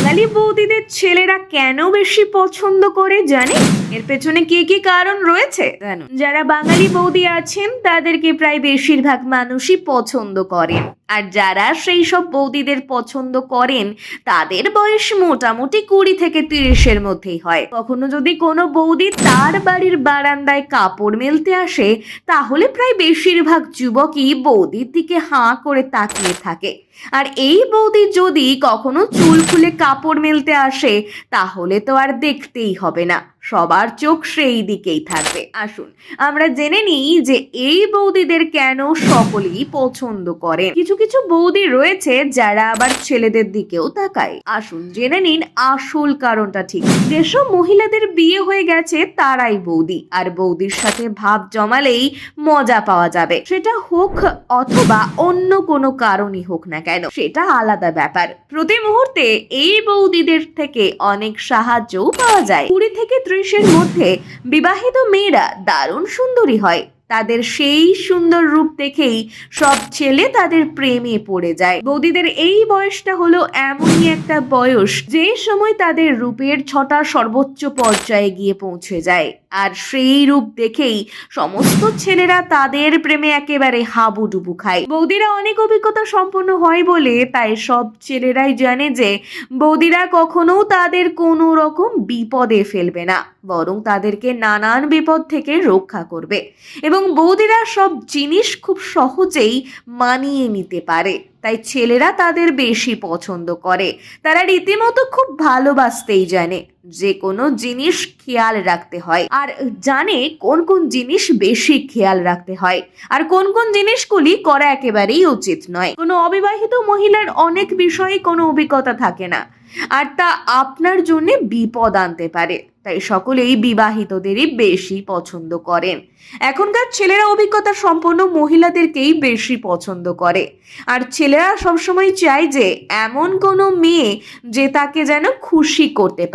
বাঙালি বৌদিদের ছেলেরা কেন বেশি পছন্দ করে জানেন? এর পেছনে কি কি কারণ রয়েছে জানুন। যারা বাঙালি বৌদি আছেন তাদেরকে প্রায় বেশিরভাগ মানুষই পছন্দ করেন, আর যারা সেই সব বৌদিদের পছন্দ করেন তাদের বয়স মোটামুটি 20 থেকে 30-এর মধ্যেই হয়। কখনো যদি কোনো বৌদি তার বাড়ির বারান্দায় কাপড় মেলতে আসে তাহলে প্রায় বেশিরভাগ যুবকই বৌদির দিকে হাঁ করে তাকিয়ে থাকে। আর এই বৌদি যদি কখনো চুল খুলে কাপড় মেলতে আসে তাহলে তো আর দেখতেই হবে না, সবার চোখ সেই দিকেই থাকবে। আসুন আমরা জেনে নিই যে এই বৌদিদের কেন সকলেই পছন্দ করেন। কিছু কিছু বৌদি রয়েছে যারা আবার ছেলেদের দিকেও তাকায়। আসুন জেনে নিন আসল কারণটা ঠিক। যেসব মহিলাদের বিয়ে হয়ে গেছে তারাই বৌদি, আর বৌদির সাথে ভাব জমালেই মজা পাওয়া যাবে, সেটা হোক অথবা অন্য কোনো কারণই হোক না কেন, সেটা আলাদা ব্যাপার। প্রতি মুহূর্তে এই বৌদিদের থেকে অনেক সাহায্যও পাওয়া যায়। 20 থেকে 30-এর মধ্যে বিবাহিত মেয়েরা দারুণ সুন্দরী হয়। তাদের সেই সুন্দর রূপ দেখেই সব ছেলে তাদের প্রেমে পড়ে যায়। বৌদিদের এই বয়সটা হলো এমনই একটা বয়স যে সময় তাদের রূপের ছটা সর্বোচ্চ পর্যায়ে গিয়ে পৌঁছে যায়, আর সেই রূপ দেখেই সমস্ত ছেলেরা তাদের প্রেমে একেবারে হাবুডুবু খায়। বৌদিরা অনেক অভিজ্ঞতা সম্পন্ন হয় বলে তাই সব ছেলেরাই জানে যে বৌদিরা কখনো তাদের কোনো রকম বিপদে ফেলবে না, বরং তাদেরকে নানান বিপদ থেকে রক্ষা করবে। এবং বৌদিরা সব জিনিস খুব সহজেই মানিয়ে নিতে পারে, তাই ছেলেরা তাদের বেশি পছন্দ করে। তারা রীতিমতো খুব ভালোবাসতেই জানে, যে কোনো জিনিস খেয়াল রাখতে হয়, আর জানে কোন কোন জিনিস বেশি খেয়াল রাখতে হয় আর কোন কোন জিনিসগুলি করা একেবারেই উচিত নয়। কোনো অবিবাহিত মহিলার অনেক বিষয়ে কোনো অভিজ্ঞতা থাকে না, আর তা আপনার জন্য বিপদ আনতে পারে, তাই সকলেই বিবাহিতদেরই বেশি পছন্দ করেন। এখনকার ছেলেরা অভিজ্ঞতা সম্পন্ন মহিলাদেরকেই বেশি পছন্দ করে, আর ছেলেরা সবসময় চায় যে এমন কোনো মেয়ে যে তাকে যেন খুশি করতে পারে।